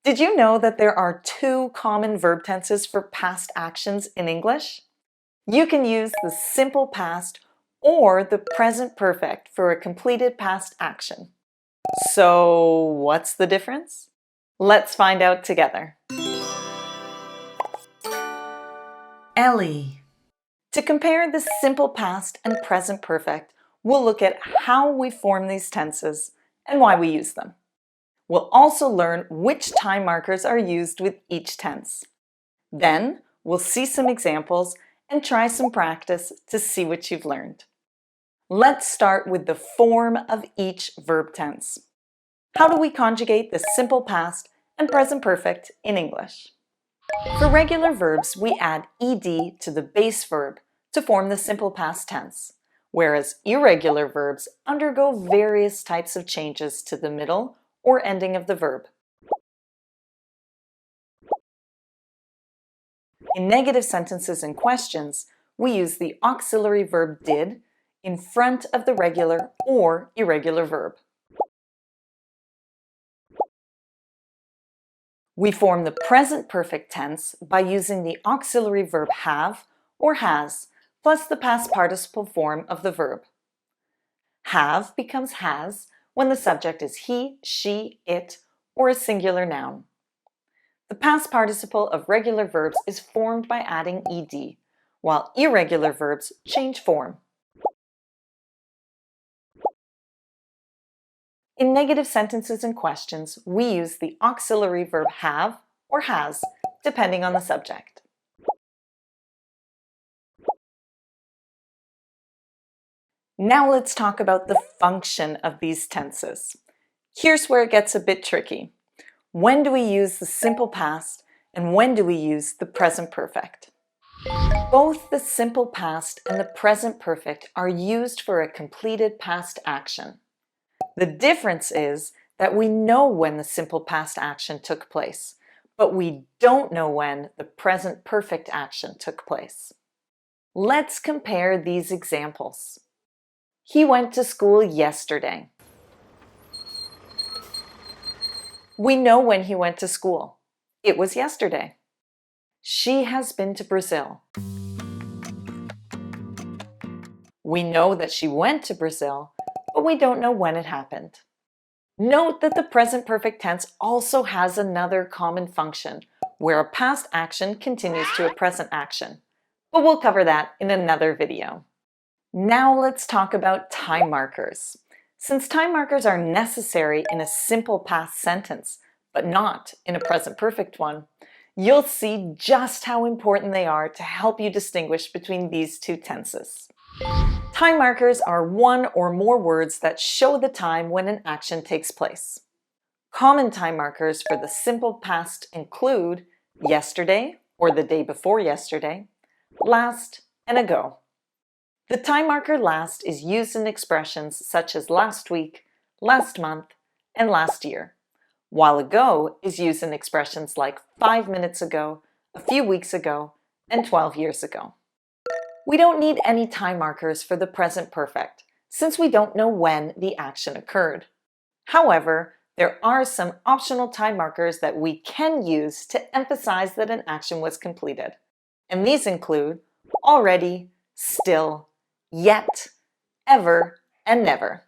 Did you know that there are two common verb tenses for past actions in English? You can use the simple past or the present perfect for a completed past action. So, what's the difference? Let's find out together. Ellii. To compare the simple past and present perfect, we'll look at how we form these tenses and why we use them. We'll also learn which time markers are used with each tense. Then, we'll see some examples and try some practice to see what you've learned. Let's start with the form of each verb tense. How do we conjugate the simple past and present perfect in English? For regular verbs, we add ed to the base verb to form the simple past tense, whereas irregular verbs undergo various types of changes to the middle or ending of the verb. In negative sentences and questions, we use the auxiliary verb did in front of the regular or irregular verb. We form the present perfect tense by using the auxiliary verb have or has plus the past participle form of the verb. Have becomes has when the subject is he, she, it, or a singular noun. The past participle of regular verbs is formed by adding ed, while irregular verbs change form. In negative sentences and questions, we use the auxiliary verb have or has, depending on the subject. Now let's talk about the function of these tenses. Here's where it gets a bit tricky. When do we use the simple past and when do we use the present perfect? Both the simple past and the present perfect are used for a completed past action. The difference is that we know when the simple past action took place, but we don't know when the present perfect action took place. Let's compare these examples. He went to school yesterday. We know when he went to school. It was yesterday. She has been to Brazil. We know that she went to Brazil, but we don't know when it happened. Note that the present perfect tense also has another common function, where a past action continues to a present action, but we'll cover that in another video. Now let's talk about time markers. Since time markers are necessary in a simple past sentence, but not in a present perfect one, you'll see just how important they are to help you distinguish between these two tenses. Time markers are one or more words that show the time when an action takes place. Common time markers for the simple past include yesterday or the day before yesterday, last, and ago. The time marker last is used in expressions such as last week, last month, and last year, while ago is used in expressions like 5 minutes ago, a few weeks ago, and 12 years ago. We don't need any time markers for the present perfect, since we don't know when the action occurred. However, there are some optional time markers that we can use to emphasize that an action was completed, and these include already, still, yet, ever, and never.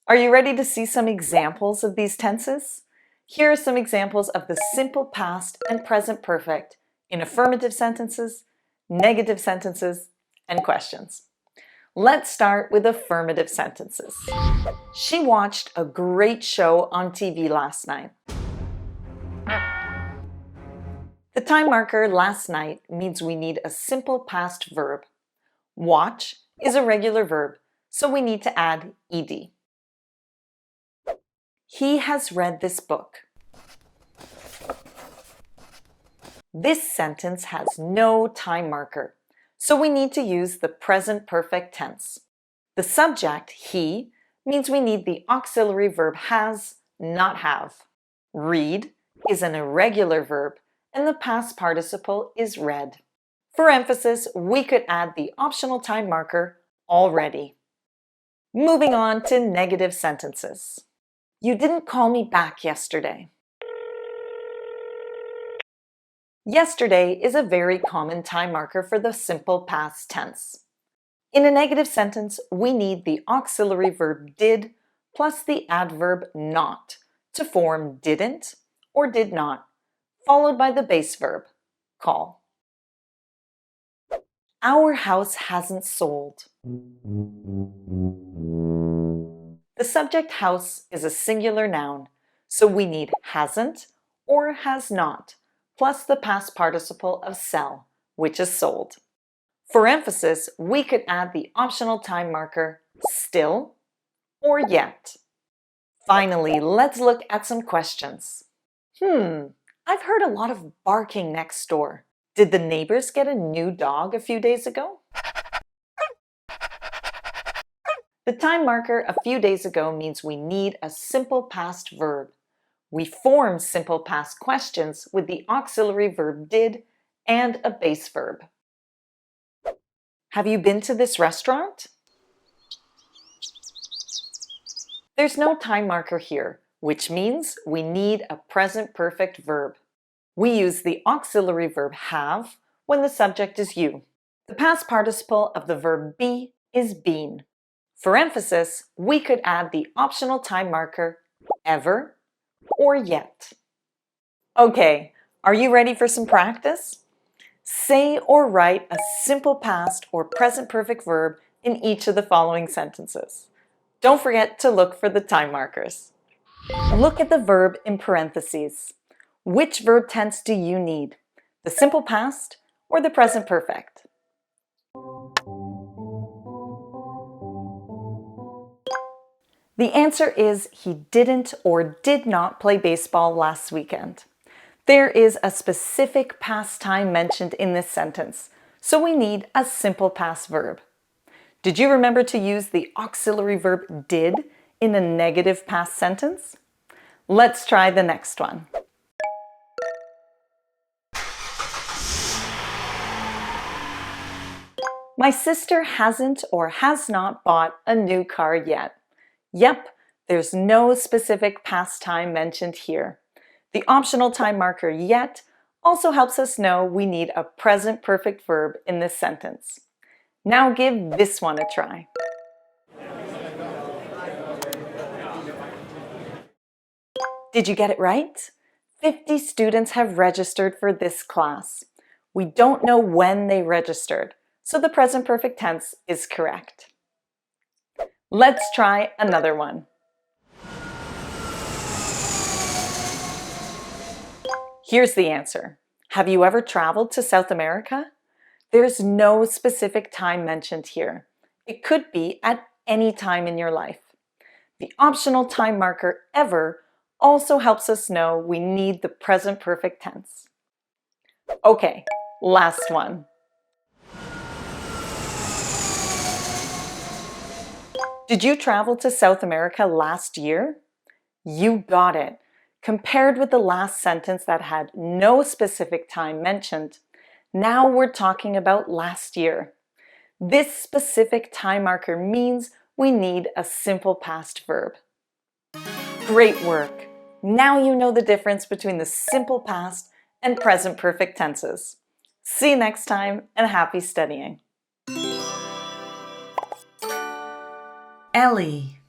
Are you ready to see some examples of these tenses? Here are some examples of the simple past and present perfect in affirmative sentences, negative sentences, and questions. Let's start with affirmative sentences. She watched a great show on TV last night. The time marker last night means we need a simple past verb. Watch is a regular verb, so we need to add ed. He has read this book. This sentence has no time marker, so we need to use the present perfect tense. The subject, he, means we need the auxiliary verb has, not have. Read is an irregular verb, and the past participle is read. For emphasis, we could add the optional time marker already. Moving on to negative sentences. You didn't call me back yesterday. Yesterday is a very common time marker for the simple past tense. In a negative sentence, we need the auxiliary verb did plus the adverb not to form didn't or did not, followed by the base verb, call. Our house hasn't sold. The subject house is a singular noun, so we need hasn't or has not, plus the past participle of sell, which is sold. For emphasis, we could add the optional time marker still or yet. Finally, let's look at some questions. I've heard a lot of barking next door. Did the neighbors get a new dog a few days ago? The time marker a few days ago means we need a simple past verb. We form simple past questions with the auxiliary verb did and a base verb. Have you been to this restaurant? There's no time marker here, which means we need a present perfect verb. We use the auxiliary verb have when the subject is you. The past participle of the verb be is been. For emphasis, we could add the optional time marker ever or yet. Okay, are you ready for some practice? Say or write a simple past or present perfect verb in each of the following sentences. Don't forget to look for the time markers. Look at the verb in parentheses. Which verb tense do you need? The simple past or the present perfect? The answer is he didn't or did not play baseball last weekend. There is a specific past time mentioned in this sentence, so we need a simple past verb. Did you remember to use the auxiliary verb did in a negative past sentence? Let's try the next one. My sister hasn't or has not bought a new car yet. Yep, there's no specific past time mentioned here. The optional time marker yet also helps us know we need a present perfect verb in this sentence. Now give this one a try. Did you get it right? 50 students have registered for this class. We don't know when they registered, so the present perfect tense is correct. Let's try another one. Here's the answer. Have you ever traveled to South America? There's no specific time mentioned here. It could be at any time in your life. The optional time marker ever also helps us know we need the present perfect tense. Okay, last one. Did you travel to South America last year? You got it. Compared with the last sentence that had no specific time mentioned, now we're talking about last year. This specific time marker means we need a simple past verb. Great work! Now you know the difference between the simple past and present perfect tenses. See you next time and happy studying. Ellii.